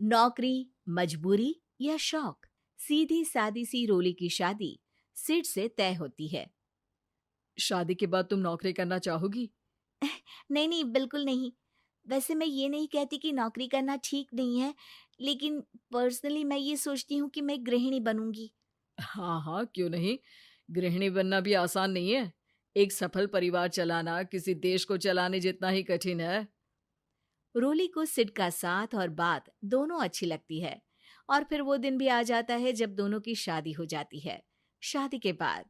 नौकरी, मजबूरी या शौक, सीधी सादी सी रोली की शादी सिड से तय होती है। शादी के बाद तुम नौकरी करना चाहोगी? नहीं नहीं, बिल्कुल नहीं। वैसे मैं ये नहीं कहती कि नौकरी करना ठीक नहीं है, लेकिन पर्सनली मैं ये सोचती हूँ कि मैं गृहिणी बनूंगी। हाँ हाँ, क्यों नहीं। गृहिणी बनना भी आसान नहीं है। एक सफल परिवार चलाना किसी देश को चलाने जितना ही कठिन है। रोली को सिड का साथ और बात दोनों अच्छी लगती है, और फिर वो दिन भी आ जाता है जब दोनों की शादी हो जाती है। शादी के बाद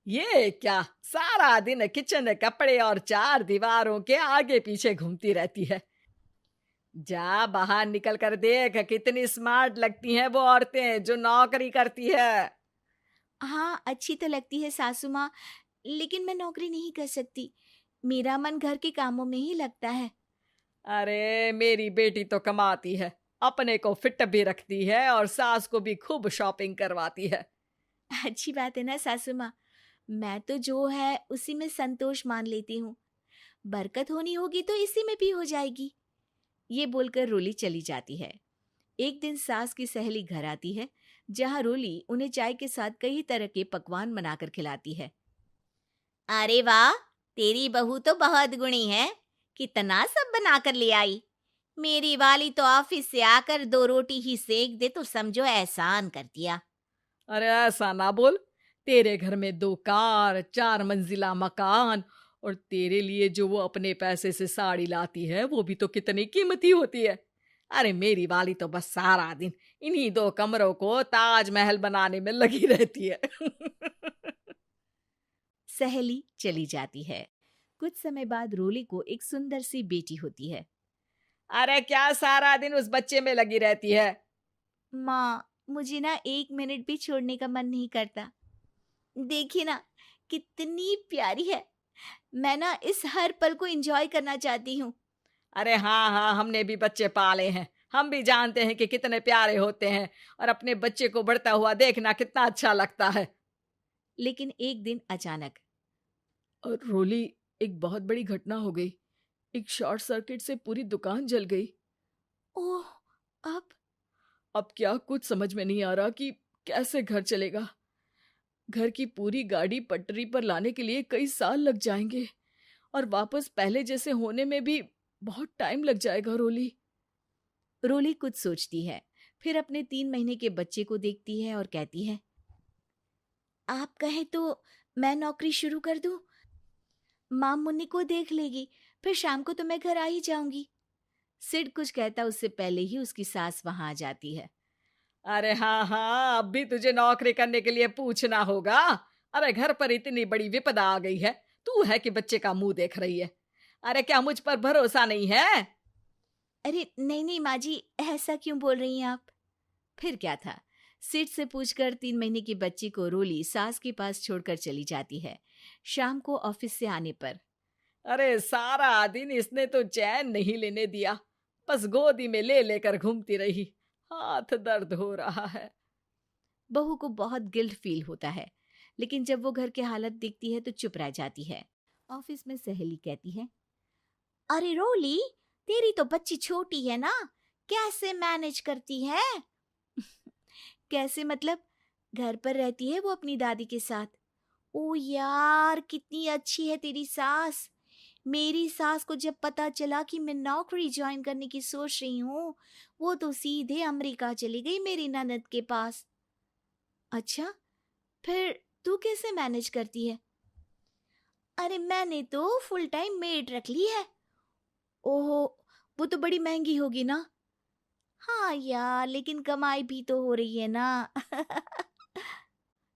ये क्या, सारा दिन किचन कपड़े और चार दीवारों के आगे पीछे घूमती रहती है। जा बाहर निकल कर देख, कितनी स्मार्ट लगती हैं वो औरतें जो नौकरी करती है। हाँ, अच्छी तो लगती है सासू माँ, लेकिन मैं नौकरी नहीं कर सकती। मेरा मन घर के कामों में ही लगता है। अरे मेरी बेटी तो कमाती है, अपने को फिट भी रखती है और सास को भी खूब शॉपिंग करवाती है। अच्छी बात है ना सासू माँ। मैं तो जो है उसी में संतोष मान लेती हूँ। बरकत होनी होगी तो इसी में भी हो जाएगी। ये बोलकर रोली चली जाती है। एक दिन सास की सहेली घर आती है, जहाँ रोली उन्हें चाय के साथ कई तरह के पकवान बनाकर खिलाती है। अरे वाह, तेरी बहू तो बहुत गुणी है। कितना सब बनाकर ले आई। मेरी वाली तो ऑफिस से आकर 2 रोटी ही सेक दे तो समझो एहसान कर दिया। अरे ऐसा ना बोल। तेरे घर में 2 कार, 4 मंजिला मकान, और तेरे लिए जो वो अपने पैसे से साड़ी लाती है वो भी तो कितनी कीमती होती है। अरे मेरी वाली तो बस सारा दिन इन्हीं 2 कमरों को ताजमहल बनाने में लगी रहती है। सहेली चली जाती है। कुछ समय बाद रोली को एक सुंदर सी बेटी होती है। अरे क्या सारा दिन उस बच्चे में लगी रहती है। माँ, मुझे ना 1 मिनट भी छोड़ने का मन नहीं करता। देखिए ना, कितनी प्यारी है। मैं ना इस हर पल को एंजॉय करना चाहती हूँ। अरे हाँ हाँ, हमने भी बच्चे पाले हैं, हम भी जानते हैं कि कितने प्यारे होते हैं, और अपने बच्चे को बढ़ता हुआ देखना कितना अच्छा लगता है। लेकिन एक दिन अचानक और रोली, एक बहुत बड़ी घटना हो गई। एक शॉर्ट सर्किट से पूरी दुकान जल गई। ओह, अब अब क्या कुछ समझ में नहीं आ रहा कि कैसे घर चलेगा। घर की पूरी गाड़ी पटरी पर लाने के लिए कई साल लग जाएंगे, और वापस पहले जैसे होने में भी बहुत टाइम लग जाएगा। रोली रोली कुछ सोचती है, फिर अपने 3 महीने के बच्चे को देखती है और कहती है, आप कहें तो मैं नौकरी शुरू कर दूं? माँ मुन्नी को देख लेगी, फिर शाम को तो मैं घर आ ही जाऊंगी। सिड कुछ कहता उससे पहले ही उसकी सास वहां आ जाती है। अरे हाँ हाँ, अब भी तुझे नौकरी करने के लिए पूछना होगा। अरे घर पर इतनी बड़ी विपदा आ गई है, तू है कि बच्चे का मुंह देख रही है। अरे क्या मुझ पर भरोसा नहीं है? अरे नहीं नहीं माँ जी, ऐसा क्यों बोल रही हैं आप? फिर क्या था, सिड से पूछकर 3 महीने की बच्ची को रोली सास के पास छोड़कर चली जाती है। शाम को ऑफिस से आने पर अरे सारा दिन इसने तो चैन नहीं लेने दिया, बस गोदी में ले लेकर घूमती रही। हाथ दर्द हो रहा है। बहू को बहुत गिल्ट फील होता है, लेकिन जब वो घर की हालत देखती है तो चुप रह जाती है। ऑफिस में सहेली कहती है, अरे रोली, तेरी तो बच्ची छोटी है ना, कैसे मैनेज करती है? कैसे मतलब? घर पर रहती है वो अपनी दादी के साथ। ओ यार, कितनी अच्छी है तेरी सास। मेरी सास को जब पता चला कि मैं नौकरी ज्वाइन करने की सोच रही हूँ, वो तो सीधे अमेरिका चली गई मेरी ननद के पास। अच्छा, फिर तू कैसे मैनेज करती है? अरे मैंने तो फुल टाइम मेड रख ली है। ओहो, वो तो बड़ी महंगी होगी ना? हाँ यार, लेकिन कमाई भी तो हो रही है ना।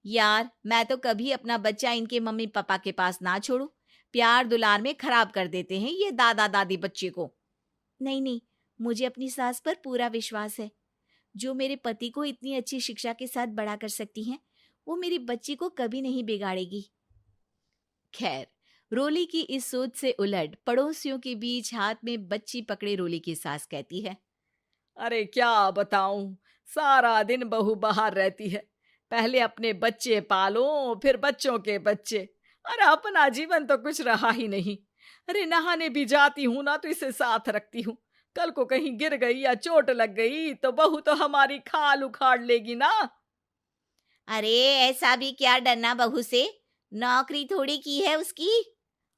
यार, मैं तो कभी अपना बच्चा इनके मम्मी पापा के पास ना छोड़ू। प्यार दुलार में खराब कर देते हैं ये दादा दादी बच्चे को। नहीं नहीं, मुझे अपनी सास पर पूरा विश्वास है। जो मेरे पति को इतनी अच्छी शिक्षा के साथ बड़ा कर सकती हैं, वो मेरी बच्ची को कभी नहीं बिगाड़ेगी। खैर, रोली की इस सोच से उलट पड़ोसियों के बीच हाथ में बच्ची पकड़े रोली की सास कहती है, अरे क्या बताऊं, सारा दिन बहू बाहर रहती है। पहले अपने बच्चे पालो, फिर बच्चों के बच्चे। अरे अपना जीवन तो कुछ रहा ही नहीं। अरे नहाने भी जाती हूं ना तो इसे साथ रखती हूँ, कल को कहीं गिर गई या चोट लग गई तो बहू तो हमारी खाल उखाड़ लेगी ना। अरे ऐसा भी क्या डरना बहू से, नौकरी थोड़ी की है उसकी।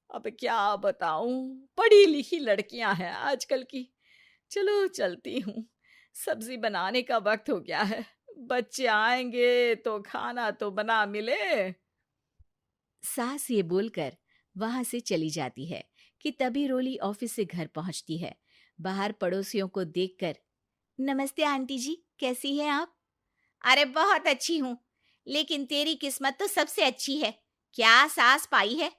अब क्या बताऊं, पढ़ी लिखी लड़कियां हैं आजकल की। चलो चलती हूँ, सब्जी बनाने का वक्त हो गया है। बच्चे आएंगे तो खाना तो बना मिले। सास ये बोलकर वहां से चली जाती है कि तभी रोली ऑफिस से घर पहुंचती है। बाहर पड़ोसियों को देखकर, नमस्ते आंटी जी, कैसी हैं आप? अरे बहुत अच्छी हूँ, लेकिन तेरी किस्मत तो सबसे अच्छी है। क्या सास पाई है,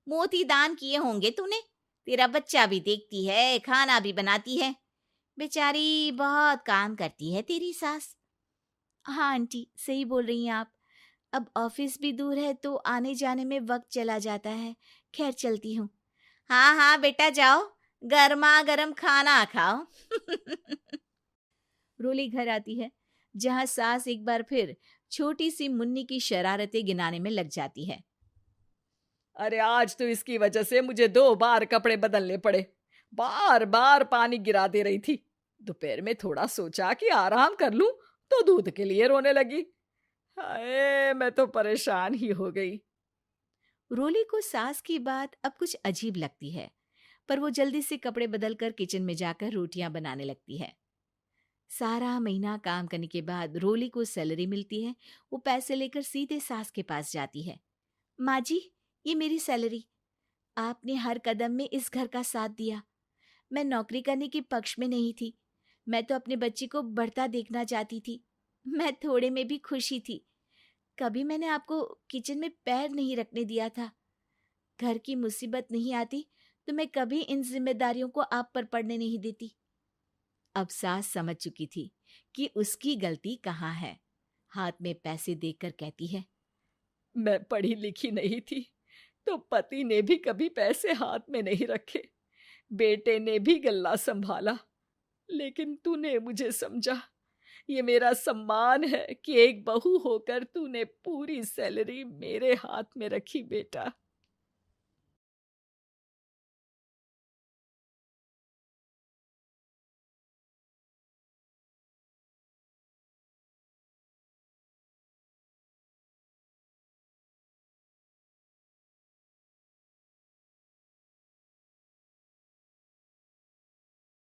मोती दान किए होंगे तूने। तेरा बच्चा भी देखती है, खाना भी बनाती है। बेचारी बहुत काम करती है तेरी सास। हाँ आंटी, सही बोल रही हैं आप। अब ऑफिस भी दूर है तो आने जाने में वक्त चला जाता है। खैर चलती हूँ। हाँ हाँ बेटा जाओ, गर्मा गर्म खाना खाओ। रोली घर आती है, जहाँ सास एक बार फिर छोटी सी मुन्नी की शरारतें गिनाने में लग जाती है। अरे आज तो इसकी वजह से मुझे 2 बार कपड़े बदलने पड़े। बार बार पानी गिरा दे रही थी। दोपहर में थोड़ा सोचा कि आराम कर लूं तो दूध के लिए रोने लगी। हाय, मैं तो परेशान ही हो गई। रोली को सास की बात अब कुछ अजीब लगती है, पर वो जल्दी से कपड़े बदलकर किचन में जाकर रोटियां बनाने लगती है। सारा महीना काम करने के बाद रोली को सैलरी मिलती है। वो पैसे लेकर सीधे सास के पास जाती है। माँ जी, ये मेरी सैलरी। आपने हर कदम में इस घर का साथ दिया। मैं नौकरी करने के पक्ष में नहीं थी। मैं तो अपने बच्चे को बढ़ता देखना चाहती थी। मैं थोड़े में भी खुशी थी। कभी मैंने आपको किचन में पैर नहीं रखने दिया था। घर की मुसीबत नहीं आती तो मैं कभी इन जिम्मेदारियों को आप पर पड़ने नहीं देती। अब सास समझ चुकी थी कि उसकी गलती कहाँ है। हाथ में पैसे देखकर कहती है, मैं पढ़ी लिखी नहीं थी तो पति ने भी कभी पैसे हाथ में नहीं रखे। बेटे ने भी गल्ला संभाला, लेकिन तूने मुझे समझा। ये मेरा सम्मान है कि एक बहू होकर तूने पूरी सैलरी मेरे हाथ में रखी बेटा।